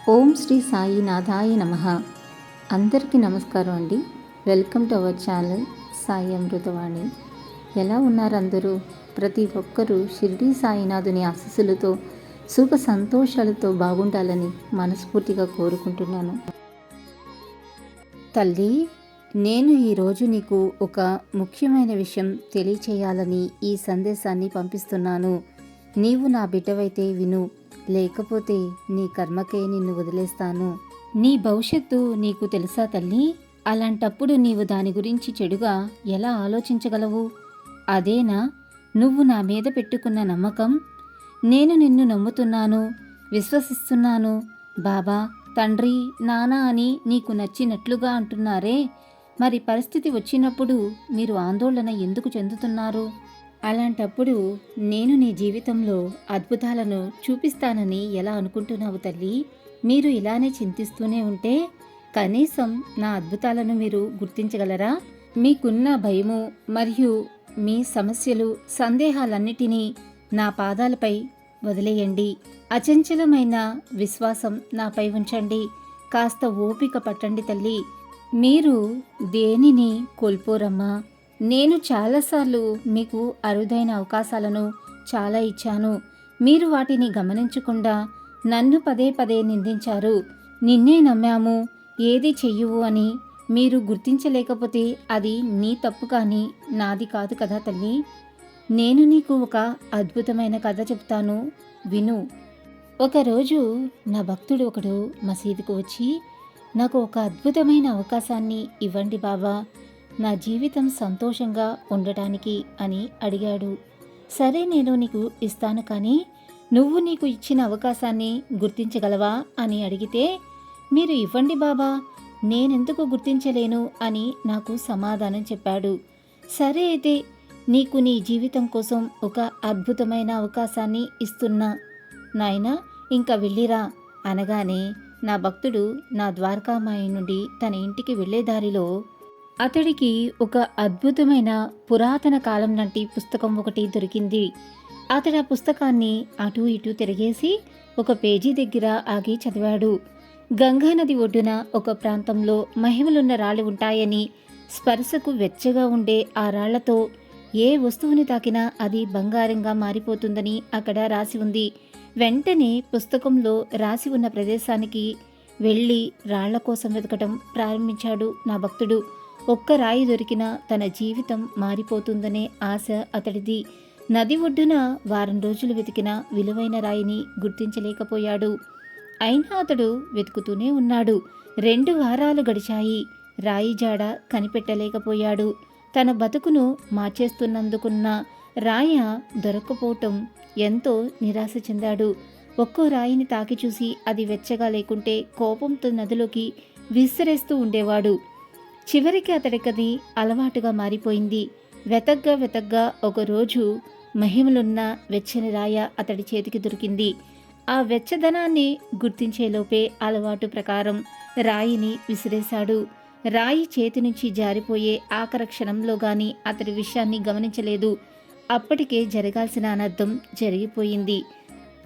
ఓం శ్రీ సాయినాథాయ నమః. అందరికీ నమస్కారం అండి. Welcome to our channel Sai Amruthavani. ఎలా ఉన్నారు అందరూ? ప్రతి ఒక్కరూ షిరిడి సాయినాథుని ఆశీస్సులతో సుఖ సంతోషాలతో బాగుండాలని మనస్ఫూర్తిగా కోరుకుంటున్నాను. తల్లి, నేను ఈరోజు నీకు ఒక ముఖ్యమైన విషయం తెలియచేయాలని ఈ సందేశాన్ని పంపిస్తున్నాను. నీవు నా బిడ్డవైతే విను, లేకపోతే నీ కర్మకే నిన్ను వదిలేస్తాను. నీ భవిష్యత్తు నీకు తెలుసా తల్లి? అలాంటప్పుడు నీవు దాని గురించి చెడుగా ఎలా ఆలోచించగలవు? అదేనా నువ్వు నా మీద పెట్టుకున్న నమ్మకం? నేను నిన్ను నమ్ముతున్నాను, విశ్వసిస్తున్నాను. బాబా, తండ్రి, నాన్న అని నీకు నచ్చినట్లుగా అంటున్నారే, మరి పరిస్థితి వచ్చినప్పుడు మీరు ఆందోళన ఎందుకు చెందుతున్నారు? అలాంటప్పుడు నేను నీ జీవితంలో అద్భుతాలను చూపిస్తానని ఎలా అనుకుంటున్నావు తల్లి? మీరు ఇలానే చింతిస్తూనే ఉంటే కనీసం నా అద్భుతాలను మీరు గుర్తించగలరా? మీకున్న భయము మరియు మీ సమస్యలు, సందేహాలన్నిటినీ నా పాదాలపై వదిలేయండి. అచంచలమైన విశ్వాసం నాపై ఉంచండి. కాస్త ఓపిక పట్టండి తల్లి. మీరు దేనిని కోల్పోరమ్మా. నేను చాలాసార్లు మీకు అరుదైన అవకాశాలను చాలా ఇచ్చాను. మీరు వాటిని గమనించకుండా నన్ను పదే పదే నిందించారు. నిన్నే నమ్మాము, ఏది చెయ్యవు అని మీరు గుర్తించలేకపోతే అది నీ తప్పు కానీ నాది కాదు కదా తల్లి. నేను నీకు ఒక అద్భుతమైన కథ చెప్తాను, విను. ఒకరోజు నా భక్తుడు ఒకడు మసీదుకు వచ్చి, నాకు ఒక అద్భుతమైన అవకాశాన్ని ఇవ్వండి బాబా, నా జీవితం సంతోషంగా ఉండటానికి అని అడిగాడు. సరే, నేను నీకు ఇస్తాను, కానీ నువ్వు నీకు ఇచ్చిన అవకాశాన్ని గుర్తించగలవా అని అడిగితే, మీరు ఇవ్వండి బాబా, నేనెందుకు గుర్తించలేను అని నాకు సమాధానం చెప్పాడు. సరే అయితే నీకు నీ జీవితం కోసం ఒక అద్భుతమైన అవకాశాన్ని ఇస్తున్నా నాయనా, ఇంకా వెళ్ళిరా అనగానే నా భక్తుడు నా ద్వారకామాయి నుండి తన ఇంటికి వెళ్లే దారిలో అతడికి ఒక అద్భుతమైన పురాతన కాలం నాటి పుస్తకం ఒకటి దొరికింది. అతడు ఆ పుస్తకాన్ని అటూ ఇటూ తిరిగేసి ఒక పేజీ దగ్గర ఆగి చదివాడు. గంగా నది ఒడ్డున ఒక ప్రాంతంలో మహిమలున్న రాళ్ళు ఉంటాయని, స్పర్శకు వెచ్చగా ఉండే ఆ రాళ్లతో ఏ వస్తువుని తాకినా అది బంగారంగా మారిపోతుందని అక్కడ రాసి ఉంది. వెంటనే పుస్తకంలో రాసి ఉన్న ప్రదేశానికి వెళ్ళి రాళ్ల కోసం వెతకటం ప్రారంభించాడు నా భక్తుడు. ఒక్క రాయి దొరికినా తన జీవితం మారిపోతుందనే ఆశ అతడిది. నది ఒడ్డున వారం రోజులు వెతికిన విలువైన రాయిని గుర్తించలేకపోయాడు. అయినా అతడు వెతుకుతూనే ఉన్నాడు. 2 వారాలు గడిచాయి. రాయి జాడ కనిపెట్టలేకపోయాడు. తన బతుకును మార్చేస్తున్నందుకున్న రాయ దొరక్కపోవటం ఎంతో నిరాశ చెందాడు. ఒక్కో రాయిని తాకి చూసి అది వెచ్చగా లేకుంటే కోపంతో నదిలోకి విసిరేస్తూ ఉండేవాడు. చివరికి అతడికది అలవాటుగా మారిపోయింది. వెతగ్గా ఒకరోజు మహిమలున్న వెచ్చని రాయ అతడి చేతికి దొరికింది. ఆ వెచ్చదనాన్ని గుర్తించేలోపే అలవాటు ప్రకారం రాయిని విసిరేశాడు. రాయి చేతి నుంచి జారిపోయే ఆఖరి క్షణంలో గాని అతడి విషయాన్ని గమనించలేదు. అప్పటికే జరగాల్సిన అనర్థం జరిగిపోయింది.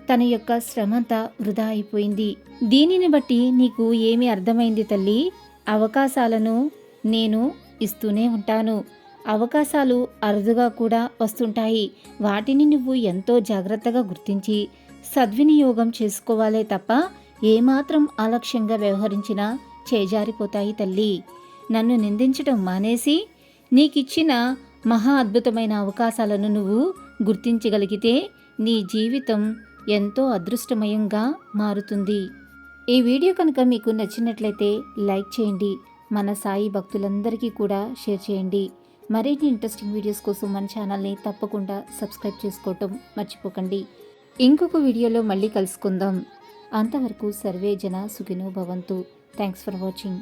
తన యొక్క శ్రమంతా వృధా అయిపోయింది. దీనిని బట్టి నీకు ఏమి అర్థమైంది తల్లి? అవకాశాలను నేను ఇస్తూనే ఉంటాను. అవకాశాలు అరుదుగా కూడా వస్తుంటాయి. వాటిని నువ్వు ఎంతో జాగ్రత్తగా గుర్తించి సద్వినియోగం చేసుకోవాలే తప్ప ఏమాత్రం అలక్ష్యంగా వ్యవహరించినా చేజారిపోతాయి తల్లి. నన్ను నిందించడం మానేసి నీకిచ్చిన మహా అద్భుతమైన అవకాశాలను నువ్వు గుర్తించగలిగితే నీ జీవితం ఎంతో అదృష్టమయంగా మారుతుంది. ఈ వీడియో కనుక మీకు నచ్చినట్లయితే లైక్ చేయండి. మన సాయి భక్తులందరికీ కూడా షేర్ చేయండి. మరిన్ని ఇంట్రెస్టింగ్ వీడియోస్ కోసం మన ఛానల్ని తప్పకుండా సబ్స్క్రైబ్ చేసుకోవటం మర్చిపోకండి. ఇంకొక వీడియోలో మళ్ళీ కలుసుకుందాం. అంతవరకు సర్వే జన సుఖినో భవంతు. Thanks for watching.